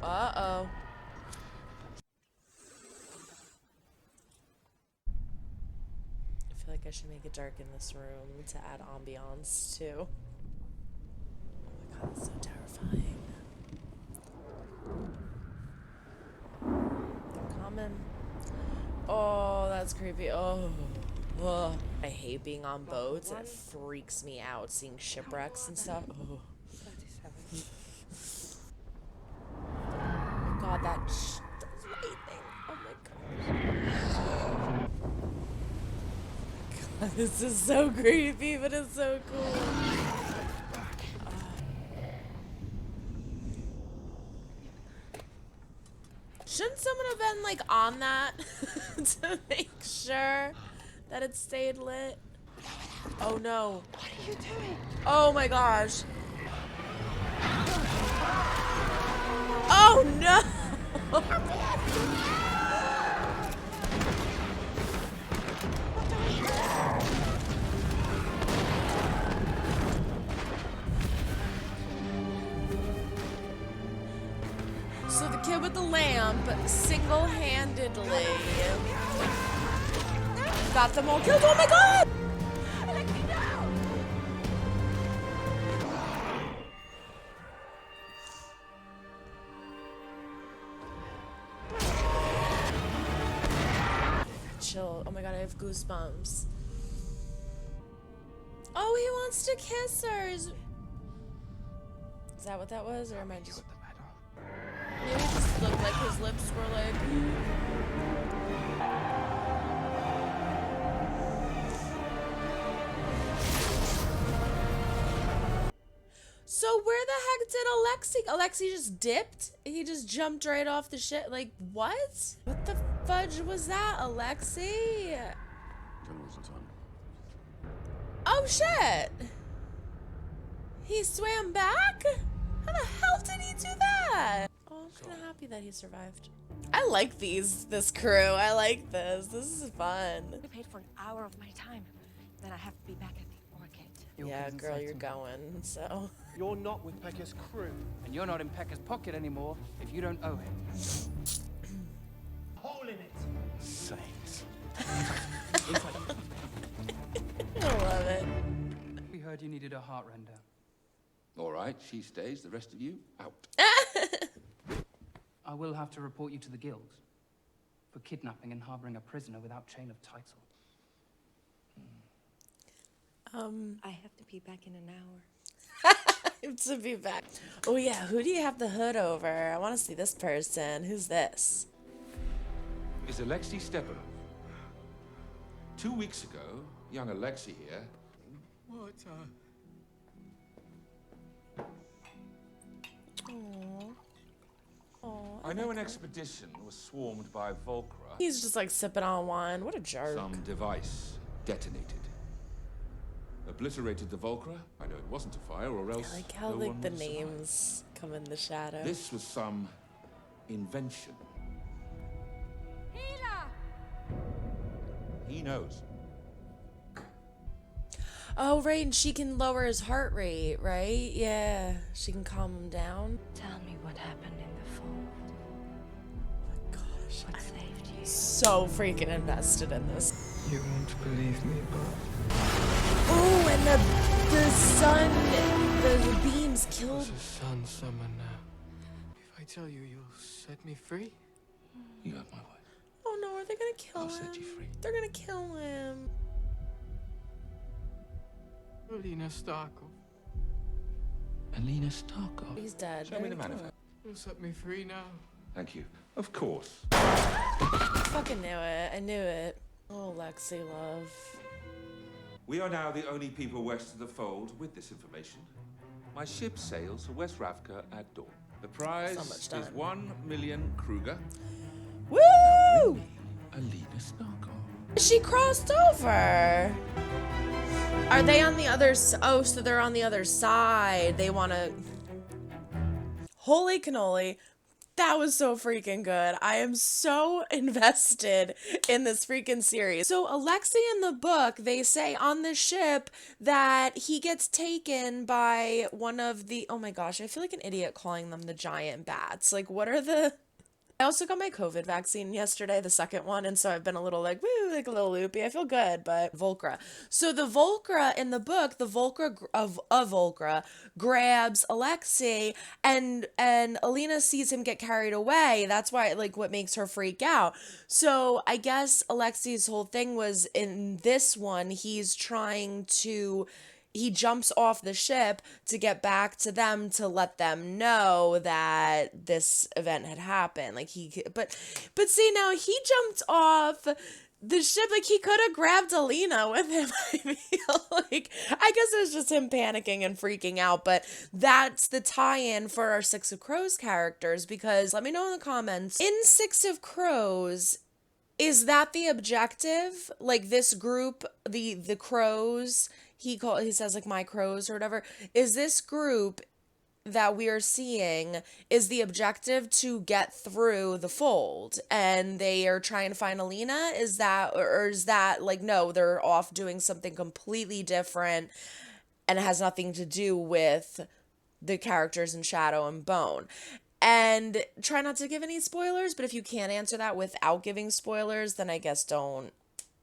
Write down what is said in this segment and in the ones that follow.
Uh-oh. I feel like I should make it dark in this room to add ambiance too. Oh my god, that's so terrifying. They're coming. Oh, that's creepy. Oh. Ugh. I hate being on boats. It freaks me out seeing shipwrecks and stuff. Oh. Oh my god, that lightning. Oh my god. God, this is so creepy, but it's so cool. Shouldn't someone have been like on that to make sure that it stayed lit? Oh no. What are you doing? Oh my gosh. Oh no! So the kid with the lamp single-handedly got them all killed. Oh my god! Chill. Oh my god, I have goosebumps. Oh, he wants to kiss her. Is that what that was? Or am I just... Maybe it just looked like his lips were like... So where the heck did Alexei... Alexei just dipped? He just jumped right off the shit? Like, what? What the fudge was that, Alexei? Oh, shit! He swam back? How the hell did he do that? Oh, I'm kind of happy that he survived. I like this crew. I like this. This is fun. I paid for an hour of my time. Then I have to be back at the orchid. Yeah, girl, you're going, so... You're not with Pekka's crew. And you're not in Pekka's pocket anymore if you don't owe him. Hole in it. Saints. I love it. We heard you needed a heart render. All right, she stays. The rest of you, out. I will have to report you to the guild for kidnapping and harboring a prisoner without chain of title. I have to be back in an hour. To be back. Oh yeah, who do you have the hood over? I want to see this person. Who's this? Is Alexei Stepanov. 2 weeks ago, young Alexei here... What, I know an expedition was swarmed by Volcra. He's just like sipping on wine. What a jerk. Some device detonated. Obliterated the Volcra. I know it wasn't a fire, or else I like how no like one the would survive. names come in the shadow. This was some invention. He knows. Oh right, and she can lower his heart rate, right? Yeah, she can calm him down. Tell me what happened in the fold. Gosh, What saved you? so freaking invested in this. You won't believe me, but Oh, and the sun, the beams killed. it's a sun summer now. If I tell you, you'll set me free? You have my word. Oh no, are they gonna kill I'll him? set you free. They're gonna kill him. Alina Starkov. Alina Starkov. He's dead. Show me the manifest. You'll set me free now. Thank you. Of course. I fucking knew it. I knew it. Oh, Lexi, love. We are now the only people west of the fold with this information. My ship sails for West Ravka at dawn. The prize So much is time. 1 million Kruger. Woo! Alina Starkov. She crossed over. Are they on the other oh, so they're on the other side. They want to... Holy cannoli. That was so freaking good. I am so invested in this freaking series. So Alexei in the book, they say on the ship that he gets taken by one of the, oh my gosh, I feel like an idiot calling them the giant bats. Like, what are the... I also got my COVID vaccine yesterday, the second one, and so I've been a little like, woo, like a little loopy. I feel good, but Volcra. So the Volcra in the book, the Volcra of Volcra grabs Alexei, and Alina sees him get carried away. That's why, like, what makes her freak out. So I guess Alexei's whole thing was in this one, he jumps off the ship to get back to them to let them know that this event had happened. Like but see, now he jumped off the ship, like he could have grabbed Alina with him. I feel like, I guess it was just him panicking and freaking out, but that's the tie-in for our Six of Crows characters, because let me know in the comments, in Six of Crows, is that the objective? Like this group, the crows, he says like my crows or whatever. Is this group that we are seeing, is the objective to get through the fold and they are trying to find Alina? Is that, or is that like, no, they're off doing something completely different and it has nothing to do with the characters in Shadow and Bone? And try not to give any spoilers, but if you can't answer that without giving spoilers, then I guess don't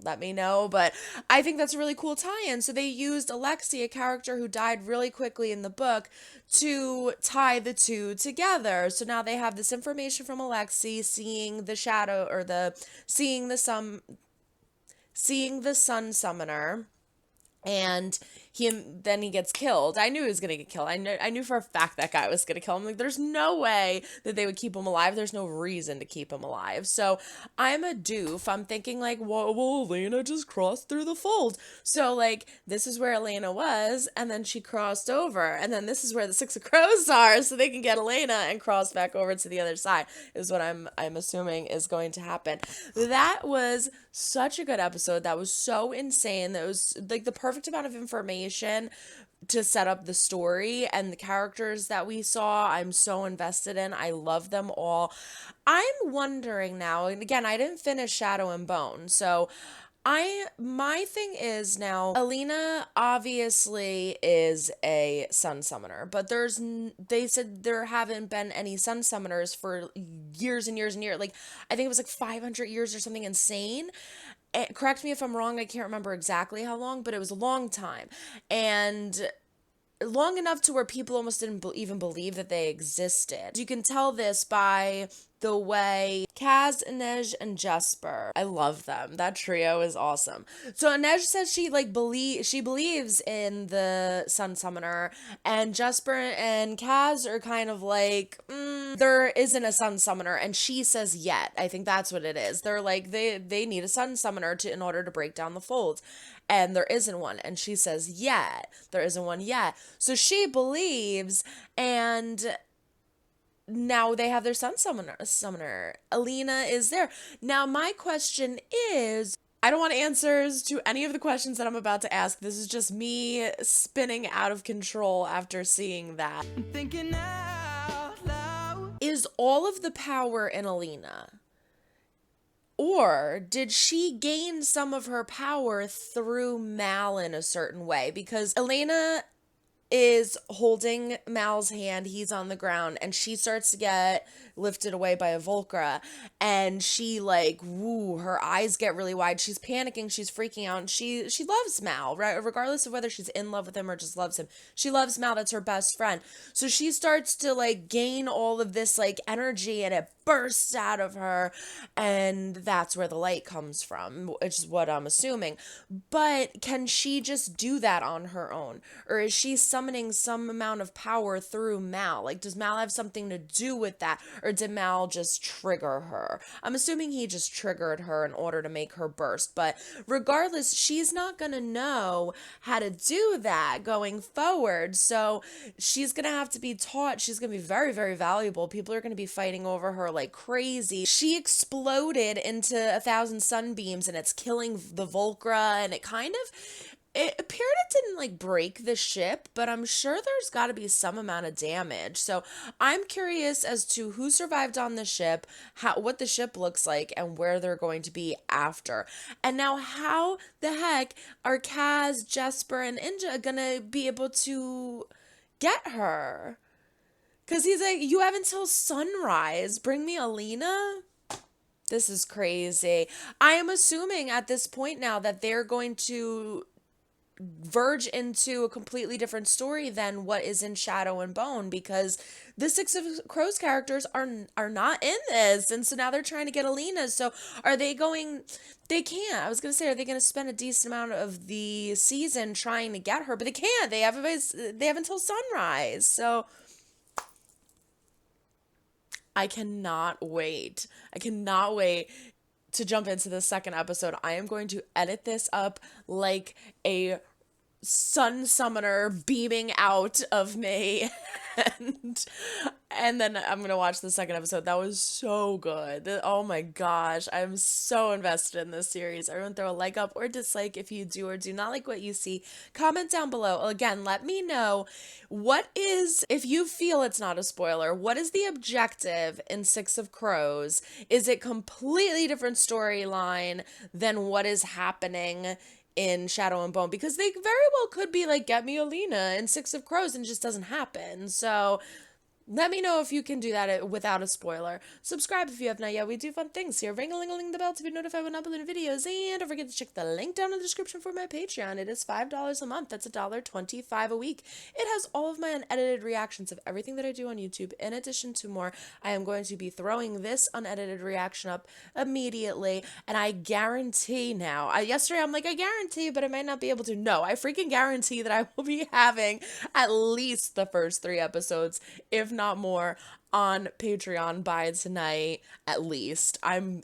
let me know. But I think that's a really cool tie-in. So they used Alexei, a character who died really quickly in the book, to tie the two together. So now they have this information from Alexei, seeing the shadow, or seeing the sun summoner, and then he gets killed. I knew he was gonna get killed. I knew for a fact that guy was gonna kill him. Like, there's no way that they would keep him alive. There's no reason to keep him alive. So I'm a doof. I'm thinking like, well, Elena just crossed through the fold. So like, this is where Elena was, and then she crossed over, and then this is where the Six of Crows are, so they can get Elena and cross back over to the other side, is what I'm assuming is going to happen. That was such a good episode. That was so insane. That was like the perfect amount of information to set up the story, and the characters that we saw, I'm so invested in. I love them all. I'm wondering now, and again, I didn't finish Shadow and Bone, so my thing is now, Alina obviously is a sun summoner, but they said there haven't been any sun summoners for years and years and years. Like, I think it was like 500 years or something insane. Correct me if I'm wrong, I can't remember exactly how long, but it was a long time. And long enough to where people almost didn't even believe that they existed. You can tell this by the way Kaz, Inej, and Jesper, I love them. That trio is awesome. So Inej says she believes in the Sun Summoner, and Jesper and Kaz are kind of like, there isn't a Sun Summoner, and she says yet. I think that's what it is. They're like, they need a Sun Summoner in order to break down the folds. And there isn't one. And she says, yet. There isn't one yet. So she believes, and now they have their sun summoner. Alina is there. Now, my question is, I don't want answers to any of the questions that I'm about to ask. This is just me spinning out of control after seeing that. I'm thinking out loud. Is all of the power in Alina? Or did she gain some of her power through Mal in a certain way? Because Elena is holding Mal's hand, he's on the ground, and she starts to get lifted away by a Volcra, and she like, woo, her eyes get really wide, she's panicking, she's freaking out, and she loves Mal, right? Regardless of whether she's in love with him or just loves him, she loves Mal, that's her best friend. So she starts to like gain all of this like energy, and it bursts out of her, and that's where the light comes from, which is what I'm assuming. But can she just do that on her own, or is she summoning some amount of power through Mal? Like, does Mal have something to do with that, or did Mal just trigger her? I'm assuming he just triggered her in order to make her burst, but regardless, she's not gonna know how to do that going forward, so she's gonna have to be taught. She's gonna be very, very valuable. People are gonna be fighting over her like crazy. She exploded into 1,000 sunbeams, and it's killing the Volcra, and it kind of, it appeared it didn't like break the ship, but I'm sure there's got to be some amount of damage. So I'm curious as to who survived on the ship, what the ship looks like, and where they're going to be after. And now, how the heck are Kaz, Jesper, and Inja gonna be able to get her? Because he's like, you have until sunrise. Bring me Alina? This is crazy. I am assuming at this point now that they're going to verge into a completely different story than what is in Shadow and Bone, because the Six of Crows characters are not in this, and so now they're trying to get Alina. So are they going? They can't. I was gonna say, are they gonna spend a decent amount of the season trying to get her? But they can't. They have until sunrise. So I cannot wait. I cannot wait to jump into the second episode. I am going to edit this up like a sun summoner beaming out of me. and then I'm gonna watch the second episode. That was so good. Oh my gosh, I'm so invested in this series. Everyone throw a like up or dislike if you do or do not like what you see. Comment down below. Again, let me know if you feel it's not a spoiler, what is the objective in Six of Crows? Is it completely different storyline than what is happening in Shadow and Bone? Because they very well could be like, get me Alina in Six of Crows, and it just doesn't happen. So let me know if you can do that without a spoiler. Subscribe if you have not yet. We do fun things here. Ring-a-ling-a-ling the bell to be notified when I upload videos. And don't forget to check the link down in the description for my Patreon. It is $5 a month. That's $1.25 a week. It has all of my unedited reactions of everything that I do on YouTube. In addition to more, I am going to be throwing this unedited reaction up immediately. And I guarantee now, yesterday I'm like, I guarantee, but I might not be able to. No, I freaking guarantee that I will be having at least the first 3 episodes, if not more, on Patreon by tonight at least. I'm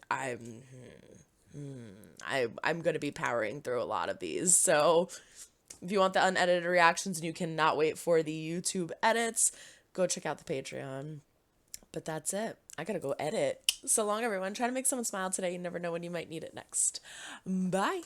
gonna be powering through a lot of these. So if you want the unedited reactions and you cannot wait for the YouTube edits, go check out the Patreon. But that's it. I gotta go edit. So long, everyone. Try to make someone smile today. You never know when you might need it next. Bye.